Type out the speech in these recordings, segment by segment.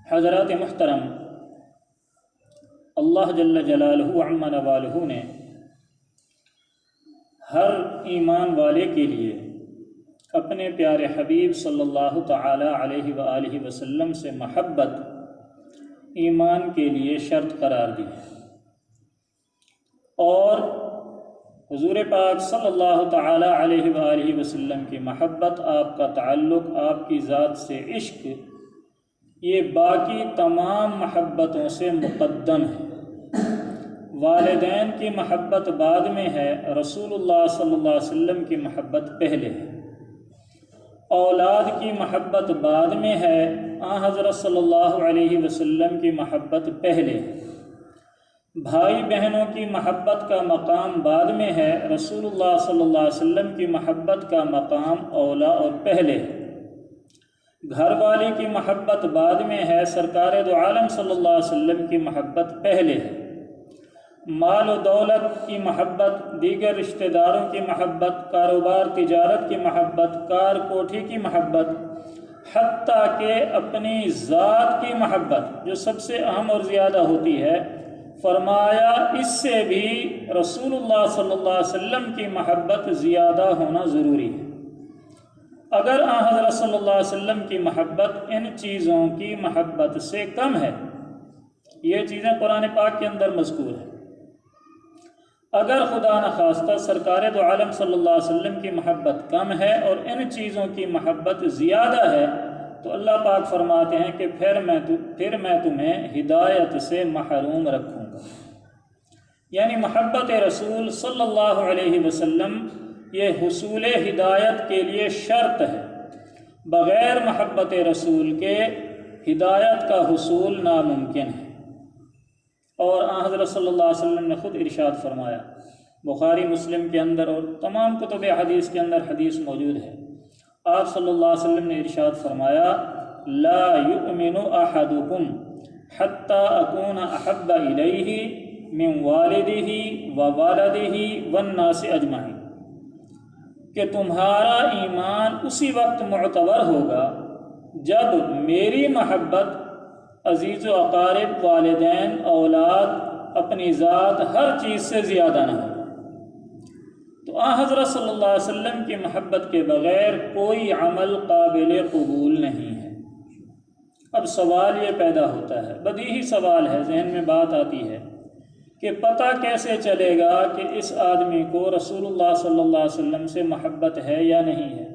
حضرات محترم، اللہ جل جلالہ عم نوالہ نے ہر ایمان والے کے لیے اپنے پیارے حبیب صلی اللہ تعالی علیہ وآلہ وسلم سے محبت ایمان کے لیے شرط قرار دی اور حضور پاک صلی اللہ تعالی علیہ وآلہ وسلم کی محبت، آپ کا تعلق، آپ کی ذات سے عشق، یہ باقی تمام محبتوں سے مقدم ہے۔ والدین کی محبت بعد میں ہے، رسول اللہ صلی اللہ علیہ وسلم کی محبت پہلے ہے۔ اولاد کی محبت بعد میں ہے، حضرت صلی اللہ علیہ وسلم کی محبت پہلے ہے۔ بھائی بہنوں کی محبت کا مقام بعد میں ہے، رسول اللہ صلی اللہ علیہ وسلم کی محبت کا مقام اولا اور پہلے ہے۔ گھر والی کی محبت بعد میں ہے، سرکار دو عالم صلی اللہ علیہ وسلم کی محبت پہلے ہے۔ مال و دولت کی محبت، دیگر رشتہ داروں کی محبت، کاروبار تجارت کی محبت، کار کوٹھی کی محبت، حتیٰ کہ اپنی ذات کی محبت جو سب سے اہم اور زیادہ ہوتی ہے، فرمایا اس سے بھی رسول اللہ صلی اللہ علیہ وسلم کی محبت زیادہ ہونا ضروری ہے۔ اگر حضرت صلی اللہ علیہ وسلم کی محبت ان چیزوں کی محبت سے کم ہے، یہ چیزیں قرآن پاک کے اندر مذکور ہیں، اگر خدا نخواستہ سرکار دو عالم صلی اللہ علیہ وسلم کی محبت کم ہے اور ان چیزوں کی محبت زیادہ ہے، تو اللہ پاک فرماتے ہیں کہ پھر میں تمہیں ہدایت سے محروم رکھوں گا۔ یعنی محبت رسول صلی اللہ علیہ وسلم یہ حصول ہدایت کے لیے شرط ہے، بغیر محبت رسول کے ہدایت کا حصول ناممکن ہے۔ اور حضرت صلی اللہ علیہ وسلم نے خود ارشاد فرمایا، بخاری مسلم کے اندر اور تمام کتب حدیث کے اندر حدیث موجود ہے، آپ صلی اللہ علیہ وسلم نے ارشاد فرمایا، لا یؤمن احدکم حتی اکون احب الیہ من والدہ ووالدہ والناس اجمعین، کہ تمہارا ایمان اسی وقت معتبر ہوگا جب میری محبت عزیز و اقارب، والدین، اولاد، اپنی ذات، ہر چیز سے زیادہ نہ ہو۔ تو حضرت صلی اللہ علیہ وسلم کی محبت کے بغیر کوئی عمل قابل قبول نہیں ہے۔ اب سوال یہ پیدا ہوتا ہے، بدیہی سوال ہے، ذہن میں بات آتی ہے کہ پتہ کیسے چلے گا کہ اس آدمی کو رسول اللہ صلی اللہ علیہ وسلم سے محبت ہے یا نہیں ہے؟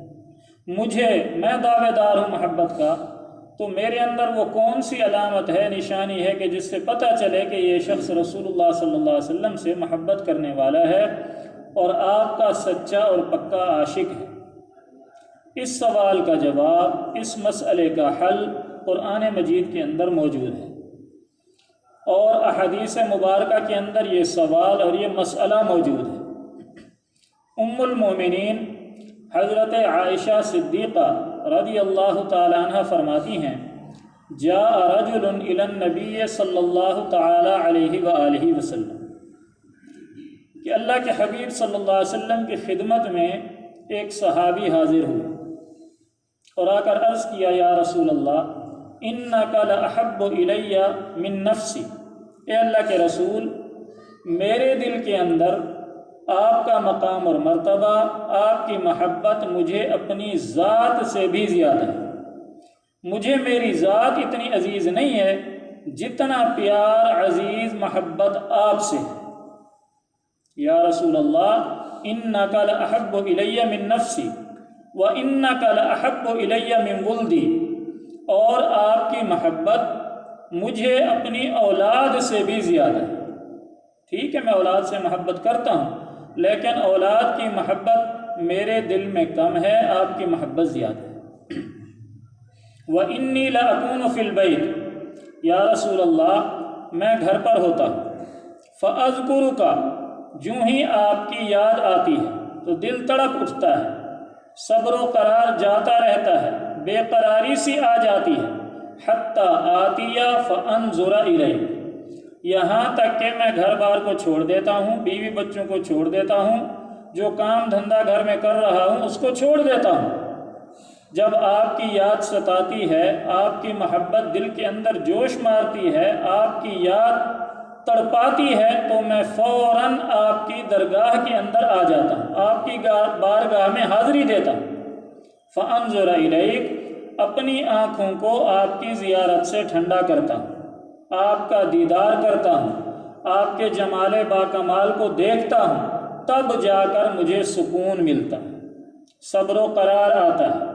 میں دعوے دار ہوں محبت کا، تو میرے اندر وہ کون سی علامت ہے، نشانی ہے کہ جس سے پتہ چلے کہ یہ شخص رسول اللہ صلی اللہ علیہ وسلم سے محبت کرنے والا ہے اور آپ کا سچا اور پکا عاشق ہے؟ اس سوال کا جواب، اس مسئلے کا حل قرآن مجید کے اندر موجود ہے، اور احادیث مبارکہ کے اندر یہ سوال اور یہ مسئلہ موجود ہے۔ ام المومنین حضرت عائشہ صدیقہ رضی اللہ تعالی عنہ فرماتی ہیں، جاء رجل الی النبی صلی اللہ تعالی علیہ وآلہ وسلم، کہ اللہ کے حبیب صلی اللہ علیہ وسلم کی خدمت میں ایک صحابی حاضر ہوئے اور آ کر عرض کیا، یا رسول اللہ انک لاحب الی من نفسی، اے اللہ کے رسول، میرے دل کے اندر آپ کا مقام اور مرتبہ، آپ کی محبت مجھے اپنی ذات سے بھی زیادہ ہے۔ مجھے میری ذات اتنی عزیز نہیں ہے جتنا پیار، عزیز، محبت آپ سے ہے۔ یا رسول اللہ انک لاحب الی من نفسی وانک لاحب الی من ولدی، اور آپ کی محبت مجھے اپنی اولاد سے بھی زیادہ ہے۔ ٹھیک ہے، میں اولاد سے محبت کرتا ہوں، لیکن اولاد کی محبت میرے دل میں کم ہے، آپ کی محبت زیادہ ہے۔ وَإِنِّي لَأَكُونُ فِي الْبَيْتِ، یا رسول اللہ میں گھر پر ہوتا ہوں، فَأَذْكُرُكَ، جوں ہی آپ کی یاد آتی ہے تو دل تڑپ اٹھتا ہے، صبر و قرار جاتا رہتا ہے، بے قراری سی آ جاتی ہے، حَتَّى آتِيَ فَأَنظُرَ إِلَيْهِ، یہاں تک کہ میں گھر بار کو چھوڑ دیتا ہوں، بیوی بچوں کو چھوڑ دیتا ہوں، جو کام دھندا گھر میں کر رہا ہوں اس کو چھوڑ دیتا ہوں، جب آپ کی یاد ستاتی ہے، آپ کی محبت دل کے اندر جوش مارتی ہے، آپ کی یاد تڑپاتی ہے، تو میں فوراً آپ کی درگاہ کے اندر آ جاتا ہوں، آپ کی بارگاہ میں حاضری دیتا ہوں۔ فانظر الیک، اپنی آنکھوں کو آپ کی زیارت سے ٹھنڈا کرتا ہوں، آپ کا دیدار کرتا ہوں، آپ کے جمال باکمال کو دیکھتا ہوں، تب جا کر مجھے سکون ملتا ہے، صبر و قرار آتا ہے۔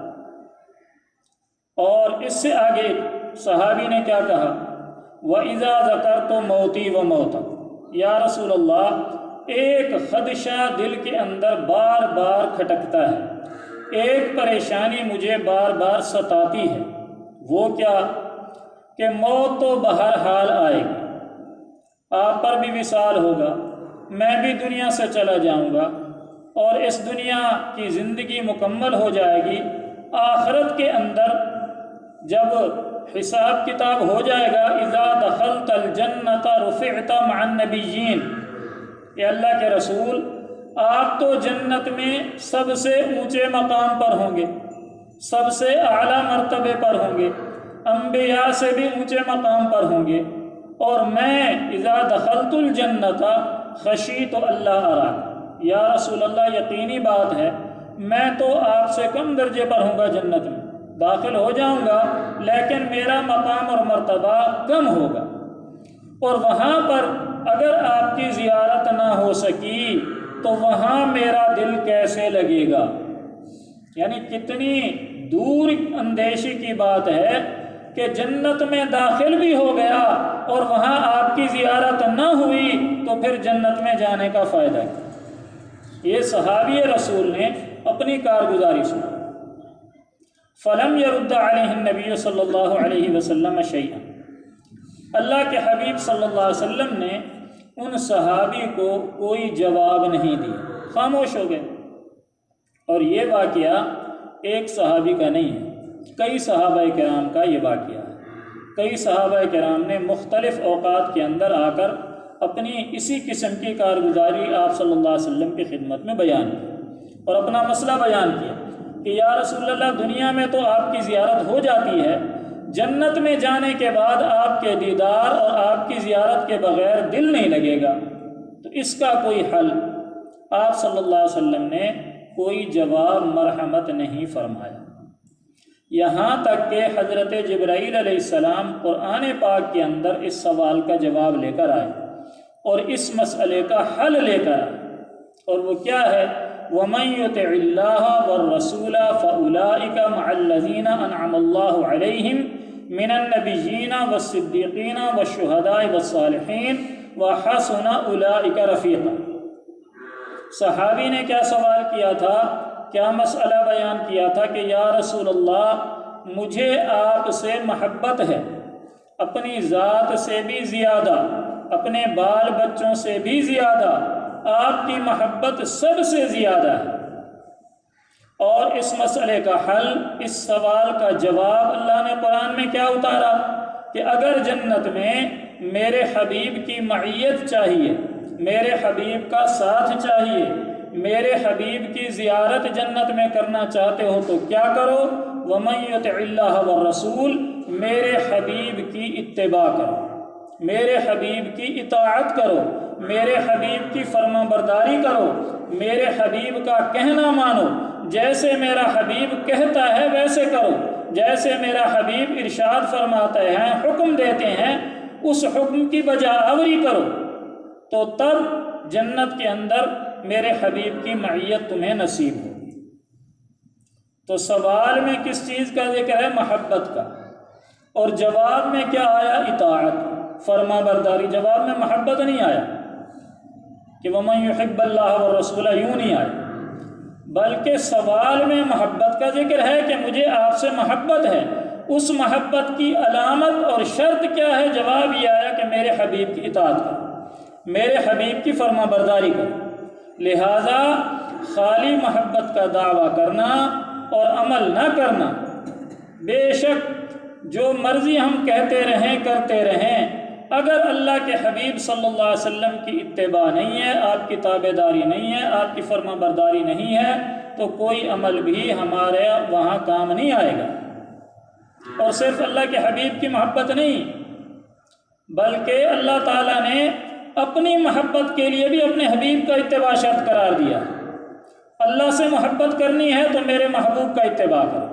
اور اس سے آگے صحابی نے کیا کہا؟ وَإِذَا ذَكَرْتُ مَوْتِي وَمَوْتَكَ، یا رسول اللہ، ایک خدشہ دل کے اندر بار بار کھٹکتا ہے، ایک پریشانی مجھے بار بار ستاتی ہے۔ وہ کیا؟ کہ موت تو بہرحال آئے گی، آپ پر بھی وصال ہوگا، میں بھی دنیا سے چلا جاؤں گا، اور اس دنیا کی زندگی مکمل ہو جائے گی۔ آخرت کے اندر جب حساب کتاب ہو جائے گا، اذا دخلت الجنت رفعت مع النبیین، کہ اللہ کے رسول آپ تو جنت میں سب سے اونچے مقام پر ہوں گے، سب سے اعلیٰ مرتبے پر ہوں گے، انبیاء سے بھی اونچے مقام پر ہوں گے، اور میں اذا دخلت الجنت خشیت اللہ اراک، یا رسول اللہ یقینی بات ہے میں تو آپ سے کم درجے پر ہوں گا، جنت میں داخل ہو جاؤں گا، لیکن میرا مقام اور مرتبہ کم ہوگا، اور وہاں پر اگر آپ کی زیارت نہ ہو سکی تو وہاں میرا دل کیسے لگے گا؟ یعنی کتنی دور اندیشی کی بات ہے کہ جنت میں داخل بھی ہو گیا اور وہاں آپ کی زیارت نہ ہوئی تو پھر جنت میں جانے کا فائدہ کیا؟ یہ صحابی رسول نے اپنی کارگزاری سنا۔ فلم يرد علیہ النبی صلی اللہ علیہ وسلم شیئا، اللہ کے حبیب صلی اللہ علیہ وسلم نے ان صحابی کو کوئی جواب نہیں دیا، خاموش ہو گئے۔ اور یہ واقعہ ایک صحابی کا نہیں ہے، کئی صحابہ کرام کا یہ واقعہ ہے۔ کئی صحابہ کرام نے مختلف اوقات کے اندر آ کر اپنی اسی قسم کی کارگزاری آپ صلی اللہ علیہ وسلم کی خدمت میں بیان کی اور اپنا مسئلہ بیان کیا کہ یا رسول اللہ، دنیا میں تو آپ کی زیارت ہو جاتی ہے، جنت میں جانے کے بعد آپ کے دیدار اور آپ کی زیارت کے بغیر دل نہیں لگے گا، تو اس کا کوئی حل؟ آپ صلی اللہ علیہ وسلم نے کوئی جواب مرحمت نہیں فرمایا، یہاں تک کہ حضرت جبرائیل علیہ السلام قرآن پاک کے اندر اس سوال کا جواب لے کر آئے اور اس مسئلے کا حل لے کر آئے، اور وہ کیا ہے؟ وَمَن يُطِعِ اللَّهَ وَالرَّسُولَ فَأُولَٰئِكَ مَعَ الَّذِينَ أَنْعَمَ اللَّهُ عَلَيْهِمْ مِنَ النَّبِيِّينَ وَالصِّدِّيقِينَ وَالشُّهَدَاءِ وَالصَّالِحِينَ وَحَسُنَ أُولَٰئِكَ رَفِيقًا۔ صحابی نے کیا سوال کیا تھا، کیا مسئلہ بیان کیا تھا کہ یا رسول اللہ، مجھے آپ سے محبت ہے، اپنی ذات سے بھی زیادہ، اپنے بال بچوں سے بھی زیادہ، آپ کی محبت سب سے زیادہ ہے۔ اور اس مسئلے کا حل، اس سوال کا جواب اللہ نے قرآن میں کیا اتارا کہ اگر جنت میں میرے حبیب کی معیت چاہیے، میرے حبیب کا ساتھ چاہیے، میرے حبیب کی زیارت جنت میں کرنا چاہتے ہو تو کیا کرو؟ وَمَن يُطِعِ اللَّهَ وَالرَّسُولَ، میرے حبیب کی اتباع کرو، میرے حبیب کی اطاعت کرو، میرے حبیب کی فرما برداری کرو، میرے حبیب کا کہنا مانو، جیسے میرا حبیب کہتا ہے ویسے کرو، جیسے میرا حبیب ارشاد فرماتے ہیں، حکم دیتے ہیں، اس حکم کی بجا آوری کرو، تو تب جنت کے اندر میرے حبیب کی معیت تمہیں نصیب ہوگی۔ تو سوال میں کس چیز کا ذکر ہے؟ محبت کا، اور جواب میں کیا آیا؟ اطاعت، فرما برداری۔ جواب میں محبت نہیں آیا کہ وَمَن يُحِبَّ اللَّهَ وَالرَّسُولَ، یوں نہیں آیا، بلکہ سوال میں محبت کا ذکر ہے کہ مجھے آپ سے محبت ہے، اس محبت کی علامت اور شرط کیا ہے؟ جواب یہ آیا کہ میرے حبیب کی اطاعت کرو، میرے حبیب کی فرما برداری کرو۔ لہذا خالی محبت کا دعویٰ کرنا اور عمل نہ کرنا، بے شک جو مرضی ہم کہتے رہیں کرتے رہیں، اگر اللہ کے حبیب صلی اللہ علیہ وسلم کی اتباع نہیں ہے، آپ کی تابع داری نہیں ہے، آپ کی فرما برداری نہیں ہے، تو کوئی عمل بھی ہمارے وہاں کام نہیں آئے گا۔ اور صرف اللہ کے حبیب کی محبت نہیں، بلکہ اللہ تعالیٰ نے اپنی محبت کے لیے بھی اپنے حبیب کا اتباع شرط قرار دیا۔ اللہ سے محبت کرنی ہے تو میرے محبوب کا اتباع کرو،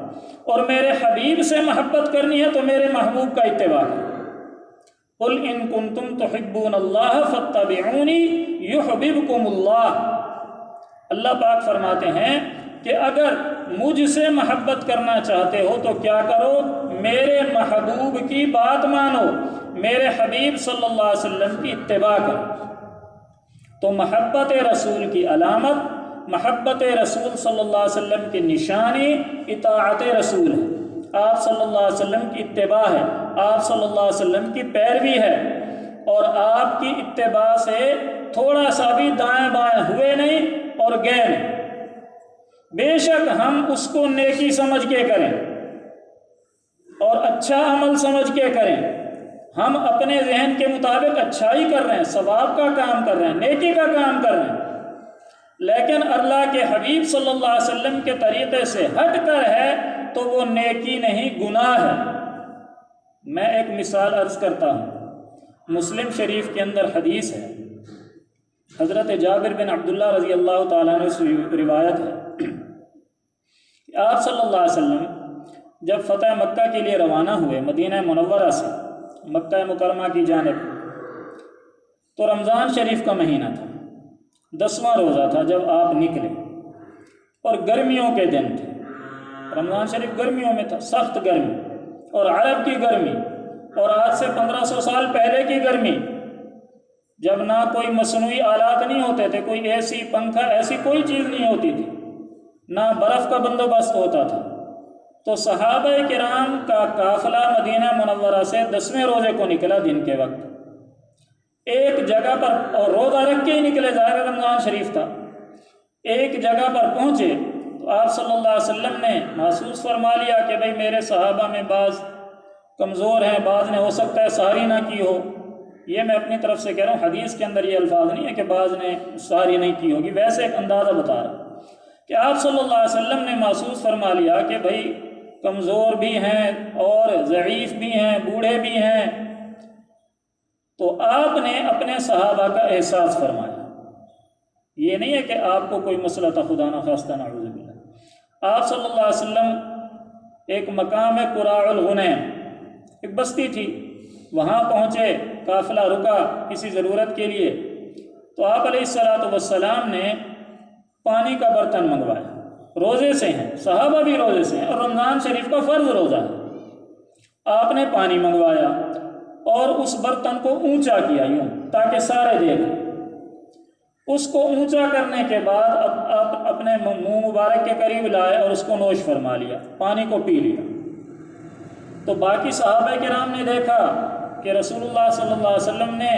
اور میرے حبیب سے محبت کرنی ہے تو میرے محبوب کا اتباع کرو۔ قل ان کنتم تحبون اللہ فاتبعونی یحببکم اللہ۔ اللہ پاک فرماتے ہیں کہ اگر مجھ سے محبت کرنا چاہتے ہو تو کیا کرو؟ میرے محبوب کی بات مانو، میرے حبیب صلی اللہ علیہ وسلم کی اتباع کرو۔ تو محبت رسول کی علامت، محبت رسول صلی اللہ علیہ وسلم کی نشانی اطاعت رسول ہے، آپ صلی اللہ علیہ وسلم کی اتباع ہے، آپ صلی اللہ علیہ وسلم کی پیروی ہے، اور آپ کی اتباع سے تھوڑا سا بھی دائیں بائیں ہوئے نہیں اور گئے نہیں۔ بے شک ہم اس کو نیکی سمجھ کے کریں اور اچھا عمل سمجھ کے کریں، ہم اپنے ذہن کے مطابق اچھائی کر رہے ہیں، ثواب کا کام کر رہے ہیں، نیکی کا کام کر رہے ہیں، لیکن اللہ کے حبیب صلی اللہ علیہ وسلم کے طریقے سے ہٹ کر ہے تو وہ نیکی نہیں، گناہ ہے۔ میں ایک مثال عرض کرتا ہوں۔ مسلم شریف کے اندر حدیث ہے، حضرت جابر بن عبداللہ رضی اللہ تعالیٰ عنہ سے روایت ہے کہ آپ صلی اللہ علیہ وسلم جب فتح مکہ کے لیے روانہ ہوئے مدینہ منورہ سے مکہ مکرمہ کی جانب، تو رمضان شریف کا مہینہ تھا، 10واں روزہ تھا جب آپ نکلے، اور گرمیوں کے دن تھے۔ رمضان شریف گرمیوں میں تھا، سخت گرمی، اور عرب کی گرمی، اور آج سے 1500 سال پہلے کی گرمی، جب نہ کوئی مصنوعی آلات نہیں ہوتے تھے، کوئی اے سی پنکھا ایسی کوئی چیز نہیں ہوتی تھی، نہ برف کا بندوبست ہوتا تھا۔ تو صحابہ کرام کا قافلہ مدینہ منورہ سے 10ویں روزے کو نکلا دن کے وقت، ایک جگہ پر، اور روزہ رکھ کے ہی نکلے، ظاہر رمضان شریف تھا، ایک جگہ پر پہنچے تو آپ صلی اللہ علیہ وسلم نے محسوس فرما لیا کہ بھئی میرے صحابہ میں بعض کمزور ہیں، بعض نے ہو سکتا ہے سحری نہ کی ہو۔ یہ میں اپنی طرف سے کہہ رہا ہوں، حدیث کے اندر یہ الفاظ نہیں ہے کہ بعض نے سحری نہیں کی ہوگی، ویسے ایک اندازہ بتا رہا کہ آپ صلی اللہ علیہ وسلم نے محسوس فرما لیا کہ بھئی کمزور بھی ہیں اور ضعیف بھی ہیں، بوڑھے بھی ہیں۔ تو آپ نے اپنے صحابہ کا احساس فرمایا، یہ نہیں ہے کہ آپ کو کوئی مسئلہ تھا، خدا نخواستہ نعوذ باللہ۔ آپ صلی اللہ علیہ وسلم ایک مقام ہے قراء الغنیم، ایک بستی تھی، وہاں پہنچے، قافلہ رکا کسی ضرورت کے لیے، تو آپ علیہ السلام نے پانی کا برتن منگوایا، روزے سے ہیں، صحابہ بھی روزے سے ہیں، اور رمضان شریف کا فرض روزہ ہے۔ آپ نے پانی منگوایا اور اس برتن کو اونچا کیا یوں تاکہ سارے دیکھیں۔ اس کو اونچا کرنے کے بعد آپ اپنے منہ مبارک کے قریب لائے اور اس کو نوش فرما لیا، پانی کو پی لیا۔ تو باقی صحابہ کرام نے دیکھا کہ رسول اللہ صلی اللہ علیہ وسلم نے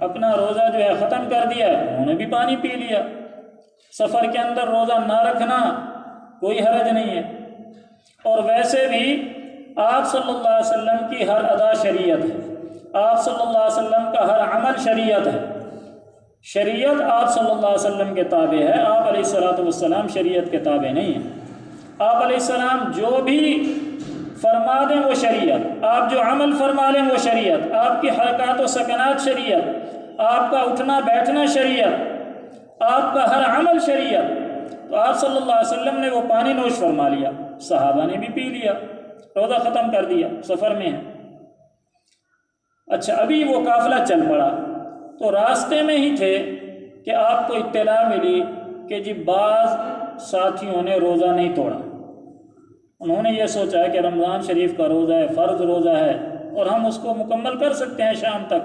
اپنا روزہ جو ہے ختم کر دیا، انہوں نے بھی پانی پی لیا۔ سفر کے اندر روزہ نہ رکھنا کوئی حرج نہیں ہے، اور ویسے بھی آپ صلی اللہ علیہ وسلم کی ہر ادا شریعت ہے، آپ صلی اللہ علیہ وسلم کا ہر عمل شریعت ہے، شریعت آپ صلی اللہ علیہ وسلم کے تابع ہے، آپ علیہ السلام شریعت کے تابع نہیں ہیں۔ آپ علیہ السلام جو بھی فرما دیں وہ شریعت، آپ جو عمل فرما لیں وہ شریعت، آپ کی حرکات و سکنات شریعت، آپ کا اٹھنا بیٹھنا شریعت، آپ کا ہر عمل شریعت۔ تو آپ صلی اللہ علیہ وسلم نے وہ پانی نوش فرما لیا، صحابہ نے بھی پی لیا، روزہ ختم کر دیا، سفر میں ہے۔ اچھا، ابھی وہ قافلہ چل پڑا تو راستے میں ہی تھے کہ آپ کو اطلاع ملی کہ جی بعض ساتھیوں نے روزہ نہیں توڑا۔ انہوں نے یہ سوچا ہے کہ رمضان شریف کا روزہ ہے، فرض روزہ ہے، اور ہم اس کو مکمل کر سکتے ہیں شام تک،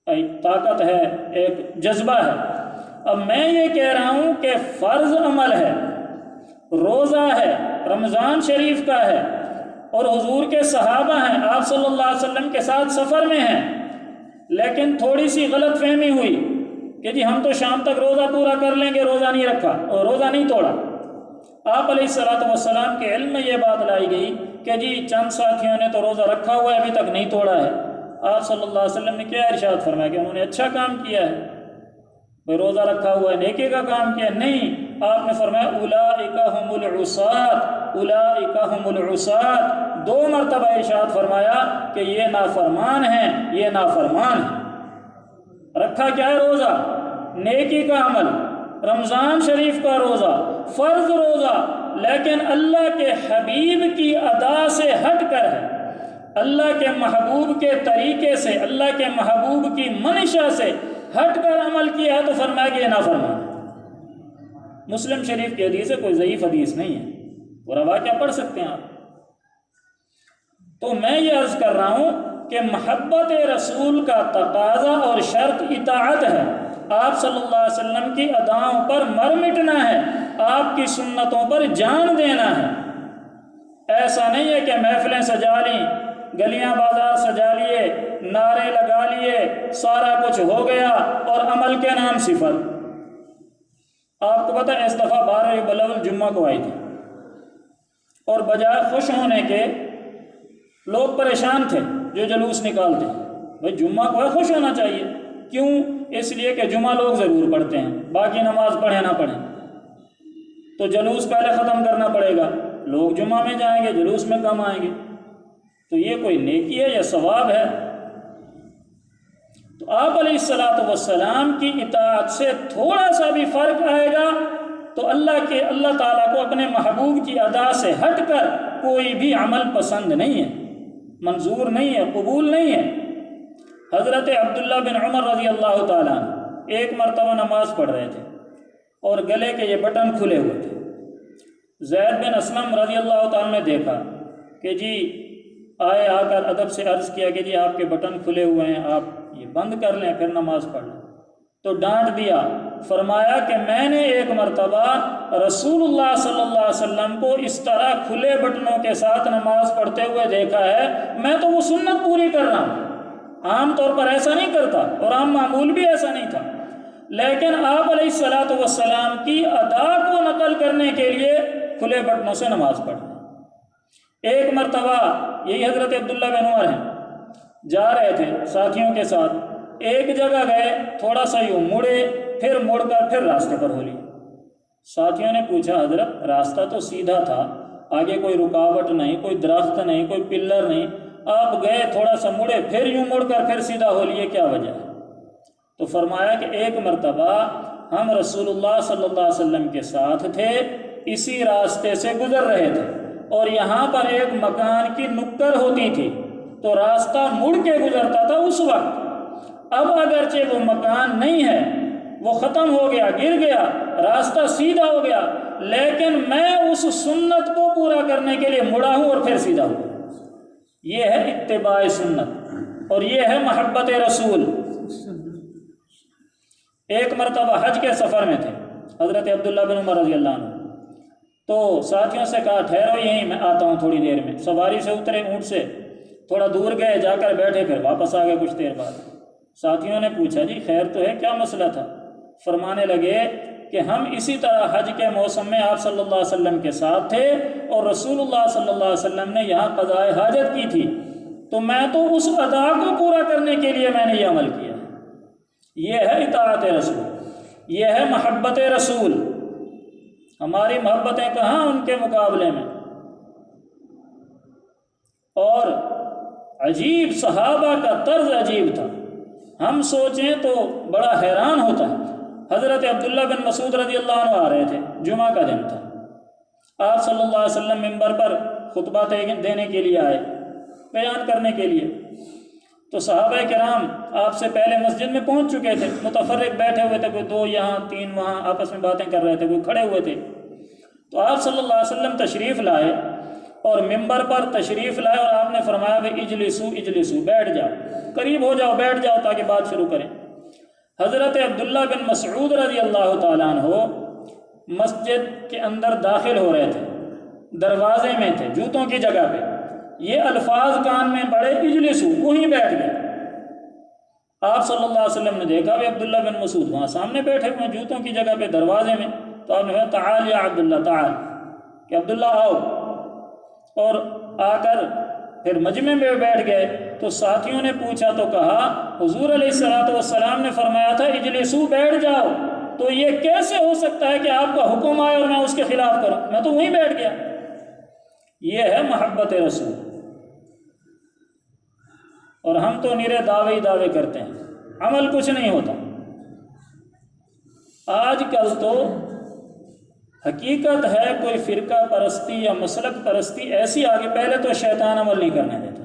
ایک طاقت ہے، ایک جذبہ ہے۔ اب میں یہ کہہ رہا ہوں کہ فرض عمل ہے، روزہ ہے، رمضان شریف کا ہے، اور حضور کے صحابہ ہیں، آپ صلی اللہ علیہ وسلم کے ساتھ سفر میں ہیں، لیکن تھوڑی سی غلط فہمی ہوئی کہ جی ہم تو شام تک روزہ پورا کر لیں گے، روزہ نہیں رکھا اور روزہ نہیں توڑا۔ آپ علیہ السلام کے علم میں یہ بات لائی گئی کہ جی چند ساتھیوں نے تو روزہ رکھا ہوا ہے، ابھی تک نہیں توڑا ہے۔ آپ صلی اللہ علیہ وسلم نے کیا ارشاد فرمایا کہ انہوں نے اچھا کام کیا ہے، بھئی روزہ رکھا ہوا ہے، نیکی کا کام کیا ہے؟ نہیں، آپ نے فرمایا اولئک هم العصاة، اولئک هم العصاة، 2 مرتبہ ارشاد فرمایا کہ یہ نافرمان ہیں، یہ نافرمان ہیں۔ رکھا کیا ہے روزہ؟ نیکی کا عمل، رمضان شریف کا روزہ، فرض روزہ، لیکن اللہ کے حبیب کی ادا سے ہٹ کر ہے، اللہ کے محبوب کے طریقے سے، اللہ کے محبوب کی منشا سے ہٹ کر عمل کیا ہے تو فرمایا کہ یہ نافرمان ہے۔ مسلم شریف کی حدیث ہے، کوئی ضعیف حدیث نہیں ہے، پورا واقعہ پڑھ سکتے ہیں آپ۔ تو میں یہ عرض کر رہا ہوں کہ محبت رسول کا تقاضا اور شرط اطاعت ہے۔ آپ صلی اللہ علیہ وسلم کی اداؤں پر مر مٹنا ہے، آپ کی سنتوں پر جان دینا ہے۔ ایسا نہیں ہے کہ محفلیں سجا لیں، گلیاں بازار سجا لیے، نعرے لگا لیے، سارا کچھ ہو گیا اور عمل کے نام صفر۔ آپ کو پتہ ہے اس دفعہ 12 ربیع الاول جمعہ کو آئی تھی اور بجائے خوش ہونے کے لوگ پریشان تھے جو جلوس نکالتے ہیں۔ بھائی جمعہ کو ہے، خوش ہونا چاہیے، کیوں؟ اس لیے کہ جمعہ لوگ ضرور پڑھتے ہیں، باقی نماز پڑھیں نہ پڑھیں، تو جلوس پہلے ختم کرنا پڑے گا، لوگ جمعہ میں جائیں گے، جلوس میں کم آئیں گے، تو یہ کوئی نیکی ہے یا ثواب ہے؟ تو آپ علیہ السلام کی اطاعت سے تھوڑا سا بھی فرق آئے گا تو اللہ تعالیٰ کو اپنے محبوب کی ادا سے ہٹ کر کوئی بھی عمل پسند نہیں ہے، منظور نہیں ہے، قبول نہیں ہے۔ حضرت عبداللہ بن عمر رضی اللہ تعالیٰ عنہ ایک مرتبہ نماز پڑھ رہے تھے اور گلے کے یہ بٹن کھلے ہوئے تھے۔ زید بن اسلم رضی اللہ تعالیٰ نے دیکھا کہ جی آئے، آ کر ادب سے عرض کیا کہ جی آپ کے بٹن کھلے ہوئے ہیں، آپ یہ بند کر لیں پھر نماز پڑھ لیں۔ تو ڈانٹ دیا، فرمایا کہ میں نے ایک مرتبہ رسول اللہ صلی اللہ علیہ وسلم کو اس طرح کھلے بٹنوں کے ساتھ نماز پڑھتے ہوئے دیکھا ہے، میں تو وہ سنت پوری کر رہا ہوں، عام طور پر ایسا نہیں کرتا اور عام معمول بھی ایسا نہیں تھا، لیکن آپ علیہ السلام کی ادا کو نقل کرنے کے لیے کھلے بٹنوں سے نماز پڑھیں۔ ایک مرتبہ یہی حضرت عبداللہ بن عمر ہیں، جا رہے تھے ساتھیوں کے ساتھ، ایک جگہ گئے، تھوڑا سا یوں مڑے، پھر مڑ کر پھر راستے پر ہو لی۔ ساتھیوں نے پوچھا حضرت راستہ تو سیدھا تھا، آگے کوئی رکاوٹ نہیں، کوئی درخت نہیں، کوئی پلر نہیں، آپ گئے تھوڑا سا مڑے پھر یوں مڑ کر پھر سیدھا ہو لیے، کیا وجہ ہے؟ تو فرمایا کہ ایک مرتبہ ہم رسول اللہ صلی اللہ علیہ وسلم کے ساتھ تھے، اسی راستے سے گزر رہے تھے اور یہاں پر ایک مکان کی نکر ہوتی تھی تو راستہ مڑ کے گزرتا تھا اس وقت۔ اب اگرچہ وہ مکان نہیں ہے، وہ ختم ہو گیا، گر گیا، راستہ سیدھا ہو گیا، لیکن میں اس سنت کو پورا کرنے کے لیے مڑا ہوں اور پھر سیدھا ہوں۔ یہ ہے اتباع سنت اور یہ ہے محبت رسول۔ ایک مرتبہ حج کے سفر میں تھے حضرت عبداللہ بن عمر رضی اللہ عنہ، تو ساتھیوں سے کہا ٹھہرو یہیں، میں آتا ہوں تھوڑی دیر میں۔ سواری سے اترے اونٹ سے، تھوڑا دور گئے، جا کر بیٹھے، پھر واپس آ گئے کچھ دیر بعد۔ ساتھیوں نے پوچھا جی خیر تو ہے، کیا مسئلہ تھا؟ فرمانے لگے کہ ہم اسی طرح حج کے موسم میں آپ صلی اللہ علیہ وسلم کے ساتھ تھے اور رسول اللہ صلی اللہ علیہ وسلم نے یہاں قضاء حاجت کی تھی، تو میں تو اس ادا کو پورا کرنے کے لیے میں نے یہ عمل کیا۔ یہ ہے اطاعت رسول، یہ ہے محبت رسول۔ ہماری محبتیں کہاں ان کے مقابلے میں؟ اور عجیب، صحابہ کا طرز عجیب تھا، ہم سوچیں تو بڑا حیران ہوتا ہے۔ حضرت عبداللہ بن مسعود رضی اللہ عنہ آ رہے تھے، جمعہ کا دن تھا، آپ صلی اللہ علیہ وسلم منبر پر خطبہ دینے کے لیے آئے، بیان کرنے کے لیے۔ تو صحابہ کرام آپ سے پہلے مسجد میں پہنچ چکے تھے، متفرق بیٹھے ہوئے تھے، کوئی 2 یہاں 3 وہاں آپس میں باتیں کر رہے تھے، کوئی کھڑے ہوئے تھے۔ تو آپ صلی اللہ علیہ وسلم تشریف لائے اور منبر پر تشریف لائے اور آپ نے فرمایا کہ اجلسو اجلسو، بیٹھ جاؤ، قریب ہو جاؤ، بیٹھ جاؤ تاکہ بات شروع کریں۔ حضرت عبداللہ بن مسعود رضی اللہ تعالیٰ عنہ مسجد کے اندر داخل ہو رہے تھے، دروازے میں تھے، جوتوں کی جگہ پہ، یہ الفاظ کان میں پڑے اجلسو، وہیں بیٹھ گئے۔ آپ صلی اللہ علیہ وسلم نے دیکھا کہ عبداللہ بن مسعود وہاں سامنے بیٹھے ہوئے ہیں جوتوں کی جگہ پہ دروازے میں، تو آپ نے کہا تعال یا عبداللہ تعال، کہ عبداللہ آؤ، اور آ کر پھر مجمع میں بیٹھ گئے۔ تو ساتھیوں نے پوچھا تو کہا حضور علیہ السلام نے فرمایا تھا اجلسو، بیٹھ جاؤ، تو یہ کیسے ہو سکتا ہے کہ آپ کا حکم آئے اور میں اس کے خلاف کروں؟ میں تو وہیں بیٹھ گیا۔ یہ ہے محبت رسول۔ اور ہم تو نرے دعوے ہی دعوے کرتے ہیں، عمل کچھ نہیں ہوتا۔ آج کل تو حقیقت ہے کوئی فرقہ پرستی یا مسلک پرستی ایسی آگے، پہلے تو شیطان عمل نہیں کرنے دیتا،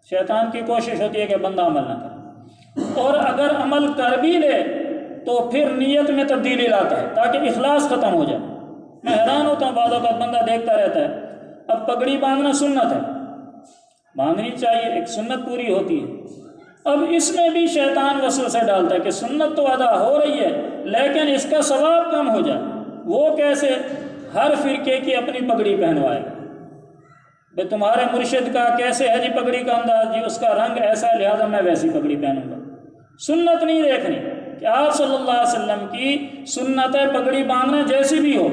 شیطان کی کوشش ہوتی ہے کہ بندہ عمل نہ کرے، اور اگر عمل کر بھی لے تو پھر نیت میں تبدیلی لاتا ہے تاکہ اخلاص ختم ہو جائے۔ میں حیران ہوتا ہوں، بعض اوقات بندہ دیکھتا رہتا ہے، اب پگڑی باندھنا سنت ہے، باندھنی چاہیے، ایک سنت پوری ہوتی ہے، اب اس میں بھی شیطان وسوسے ڈالتا ہے کہ سنت تو ادا ہو رہی ہے لیکن اس کا ثواب کم ہو جائے۔ وہ کیسے؟ ہر فرقے کی اپنی پگڑی پہنوائے گا، بھئی تمہارے مرشد کا کیسے ہے جی پگڑی کا انداز، جی اس کا رنگ ایسا ہے لہٰذا میں ویسی پگڑی پہنوں گا۔ سنت نہیں دیکھنی کہ آپ صلی اللہ علیہ وسلم کی سنت ہے پگڑی باندھنا جیسی بھی ہو۔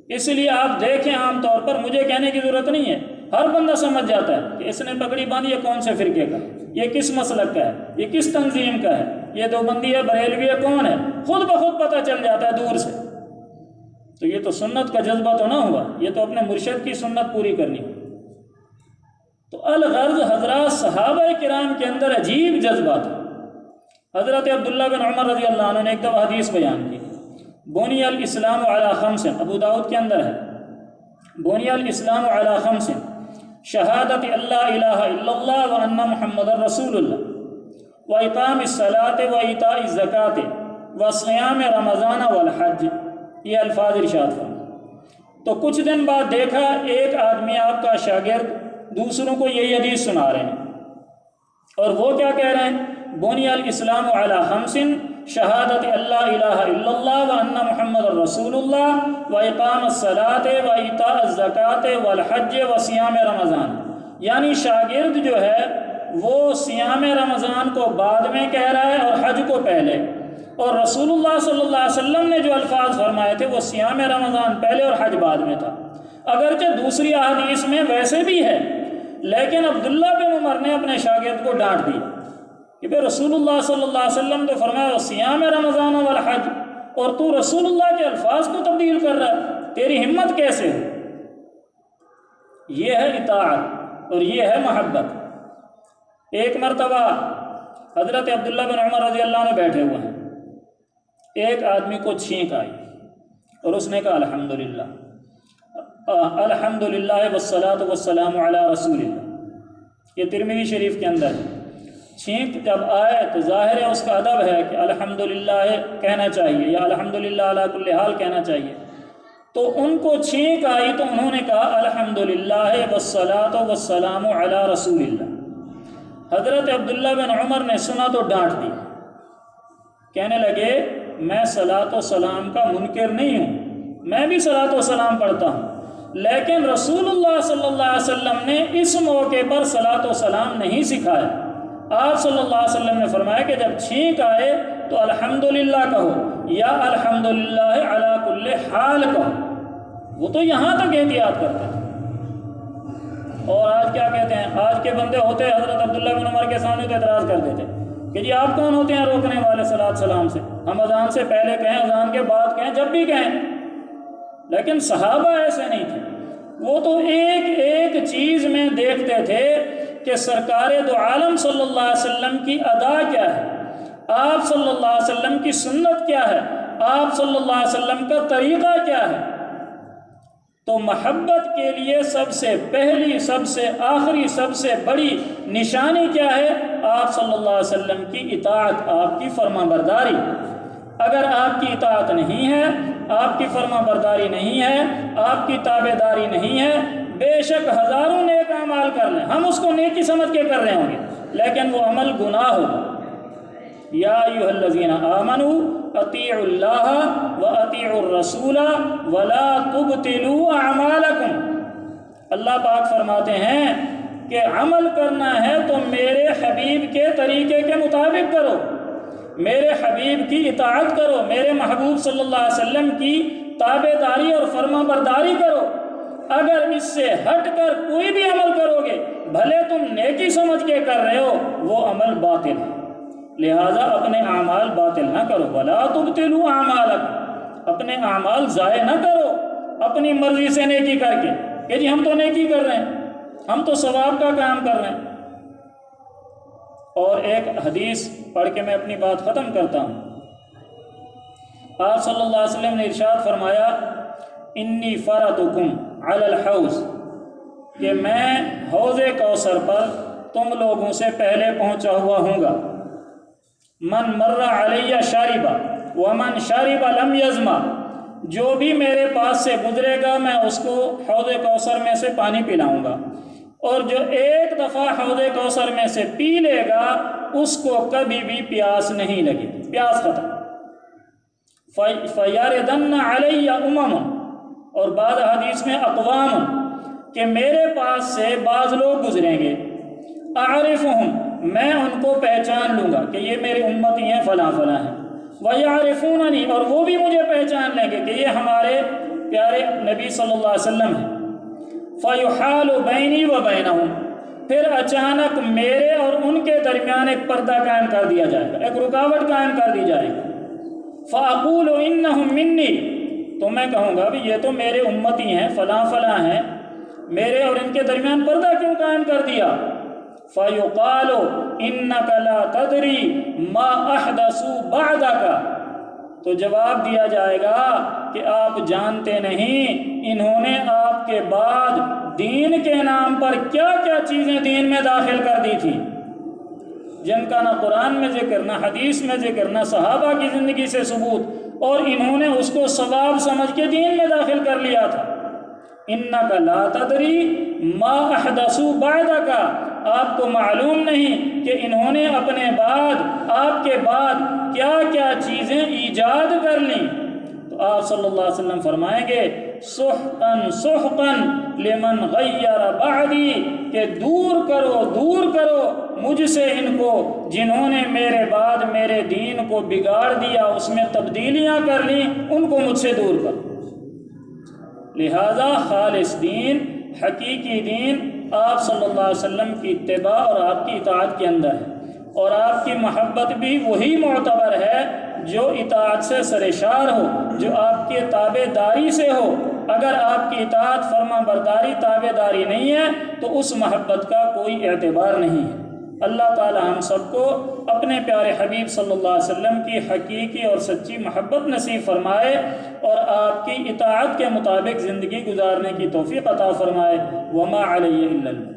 اس لیے آپ دیکھیں عام طور پر، مجھے کہنے کی ضرورت نہیں ہے، ہر بندہ سمجھ جاتا ہے کہ اس نے پگڑی باندھی، یہ کون سے فرقے کا، یہ کس مسلک کا ہے، یہ کس تنظیم کا ہے، یہ دیوبندی ہے، بریلوی ہے، کون ہے، خود بخود پتہ چل جاتا ہے دور سے۔ تو یہ تو سنت کا جذبہ تو نہ ہوا، یہ تو اپنے مرشد کی سنت پوری کرنی ہو۔ تو الغرض حضرات صحابہ کرام کے اندر عجیب جذبہ تھا۔ حضرت عبداللہ بن عمر رضی اللہ عنہ نے ایک دفعہ حدیث بیان کی، بنی الاسلام علی خمس، ابو داؤد کے اندر ہے، بنی الاسلام علی خمس، شہادت اللہ الہ الا اللہ وان محمد رسول اللہ واقام الصلاۃ وایتاء الزکوٰۃ وصیام رمضان والحج، یہ الفاظ ارشاد فرمائے۔ تو کچھ دن بعد دیکھا ایک آدمی آپ کا شاگرد دوسروں کو یہی حدیث سنا رہے ہیں، اور وہ کیا کہہ رہے ہیں؟ بنی الاسلام علی خمس شہادت اللہ الہ الا اللہ وان محمد رسول اللہ واقام الصلاۃ وایتاء الزکوٰۃ والحج وصیام رمضان۔ یعنی شاگرد جو ہے وہ صیام رمضان کو بعد میں کہہ رہا ہے اور حج کو پہلے، اور رسول اللہ صلی اللہ علیہ وسلم نے جو الفاظ فرمائے تھے وہ صیام رمضان پہلے اور حج بعد میں تھا۔ اگرچہ دوسری احادیث میں ویسے بھی ہے، لیکن عبداللہ بن عمر نے اپنے شاگرد کو ڈانٹ دیا کہ بھئی رسول اللہ صلی اللہ علیہ وسلم تو فرمایا صیام رمضان والحج، اور تو رسول اللہ کے الفاظ کو تبدیل کر رہا ہے، تیری ہمت کیسے ہے؟ یہ ہے اطاعت اور یہ ہے محبت۔ ایک مرتبہ حضرت عبداللہ بن عمر رضی اللہ عنہ بیٹھے ہوئے ہیں، ایک آدمی کو چھینک آئی اور اس نے کہا الحمدللہ الحمدللہ والصلاۃ والسلام علی رسول اللہ، یہ ترمذی شریف کے اندر ہے۔ چھینک جب آئے تو ظاہر ہے اس کا ادب ہے کہ الحمدللہ کہنا چاہیے یا الحمدللہ علی کل حال کہنا چاہیے، تو ان کو چھینک آئی تو انہوں نے کہا الحمدللہ والصلاۃ والسلام علی رسول اللہ۔ حضرت عبداللہ بن عمر نے سنا تو ڈانٹ دی، کہنے لگے میں صلاۃ و سلام کا منکر نہیں ہوں، میں بھی صلاۃ و سلام پڑھتا ہوں، لیکن رسول اللہ صلی اللہ علیہ وسلم نے اس موقع پر صلاۃ و سلام نہیں سکھایا۔ آپ صلی اللہ علیہ وسلم نے فرمایا کہ جب چھینک آئے تو الحمدللہ کہو یا الحمدللہ علی کل حال کہو۔ وہ تو یہاں تک احتیاط کرتے تھے، اور آج کیا کہتے ہیں؟ آج کے بندے ہوتے حضرت عبداللہ بن عمر کے سامنے تو اعتراض کر دیتے کہ جی آپ کون ہوتے ہیں روکنے والے صلاۃ سلام سے؟ ہم اذان سے پہلے کہیں، اذان کے بعد کہیں، جب بھی کہیں۔ لیکن صحابہ ایسے نہیں تھے، وہ تو ایک ایک چیز میں دیکھتے تھے کہ سرکار دو عالم صلی اللہ علیہ وسلم کی ادا کیا ہے، آپ صلی اللہ علیہ وسلم کی سنت کیا ہے، آپ صلی اللہ علیہ وسلم کا طریقہ کیا ہے۔ تو محبت کے لیے سب سے پہلی، سب سے آخری، سب سے بڑی نشانی کیا ہے؟ آپ صلی اللہ علیہ وسلم کی اطاعت، آپ کی فرما برداری۔ اگر آپ کی اطاعت نہیں ہے، آپ کی فرما برداری نہیں ہے، آپ کی تابع داری نہیں ہے، بے شک ہزاروں نیک اعمال کر لیں، ہم اس کو نیکی سمجھ کے کر رہے ہوں گے، لیکن وہ عمل گناہ ہوگا۔ یا ایھا الذین آمنوا اطیعوا اللہ واطیعوا الرسول ولا تبطلوا اعمالکم۔ اللہ پاک فرماتے ہیں کہ عمل کرنا ہے تو میرے حبیب کے طریقے کے مطابق کرو، میرے حبیب کی اطاعت کرو، میرے محبوب صلی اللہ علیہ وسلم کی تابع داری اور فرما برداری کرو۔ اگر اس سے ہٹ کر کوئی بھی عمل کرو گے، بھلے تم نیکی سمجھ کے کر رہے ہو، وہ عمل باطل ہے۔ لہٰذا اپنے اعمال باطل نہ کرو، ولا تبطلوا اعمالکم، اپنے اعمال ضائع نہ کرو اپنی مرضی سے نیکی کر کے کہ جی ہم تو نیکی کر رہے ہیں، ہم تو ثواب کا کام کر رہے ہیں۔ اور ایک حدیث پڑھ کے میں اپنی بات ختم کرتا ہوں۔ آپ صلی اللہ علیہ وسلم نے ارشاد فرمایا انی فرطکم علی الحوض، کہ میں حوض کوثر پر تم لوگوں سے پہلے پہنچا ہوا ہوں گا۔ من مر علی شاربا ومن شارب لم یظما، جو بھی میرے پاس سے گزرے گا میں اس کو حوض کوثر میں سے پانی پلاؤں گا، اور جو ایک دفعہ حوض کوثر میں سے پی لے گا اس کو کبھی بھی پیاس نہیں لگے، پیاس ختم۔ فَيَرِدَنَّ عَلَيَّ أُمَمٌ، اور بعض حدیث میں اقوام، کہ میرے پاس سے بعض لوگ گزریں گے، اعرفہم، میں ان کو پہچان لوں گا کہ یہ میری امتی ہیں، فلاں فلاں ہیں، وَيَعْرِفُونَنِي، اور وہ بھی مجھے پہچان لیں گے کہ یہ ہمارے پیارے نبی صلی اللہ علیہ وسلم ہیں۔ فَيُحَالُ بَيْنِي وَبَيْنَهُمْ، پھر اچانک میرے اور ان کے درمیان ایک پردہ قائم کر دیا جائے گا، ایک رکاوٹ قائم کر دی جائے گی۔ فَأَقُولُ إِنَّهُمْ مِنِّي، تو میں کہوں گا بھی یہ تو میرے امتی ہیں، فلاں فلاں ہیں، میرے اور ان کے درمیان پردہ کیوں قائم کر دیا؟ فَيُقَالُ إِنَّكَ لَا تَدْرِي مَا أَحْدَثُوا بَعْدَكَ، تو جواب دیا جائے گا کہ آپ جانتے نہیں انہوں نے آپ کے بعد دین کے نام پر کیا کیا چیزیں دین میں داخل کر دی تھی، جن کا نہ قرآن میں ذکر، نہ حدیث میں ذکر، نہ صحابہ کی زندگی سے ثبوت، اور انہوں نے اس کو ثواب سمجھ کے دین میں داخل کر لیا تھا۔ اِنَّكَ لَا تَدْرِي مَا أَحْدَثُوا بَعْدَكَ، آپ کو معلوم نہیں کہ انہوں نے اپنے بعد، آپ کے بعد کیا کیا چیزیں ایجاد کر لیں۔ تو آپ صلی اللہ علیہ وسلم فرمائیں گے سحقاً سحقاً لمن غیر بعدی، کہ دور کرو دور کرو مجھ سے ان کو جنہوں نے میرے بعد میرے دین کو بگاڑ دیا، اس میں تبدیلیاں کر لیں، ان کو مجھ سے دور کرو۔ لہذا خالص دین، حقیقی دین آپ صلی اللہ علیہ وسلم کی اتباع اور آپ کی اطاعت کے اندر ہے، اور آپ کی محبت بھی وہی معتبر ہے جو اطاعت سے سرشار ہو، جو آپ کے تابع داری سے ہو۔ اگر آپ کی اطاعت فرما برداری تابع داری نہیں ہے تو اس محبت کا کوئی اعتبار نہیں ہے۔ اللہ تعالی ہم سب کو اپنے پیارے حبیب صلی اللہ علیہ وسلم کی حقیقی اور سچی محبت نصیب فرمائے، اور آپ کی اطاعت کے مطابق زندگی گزارنے کی توفیق عطا فرمائے۔ وما علیہ الا البلاغ۔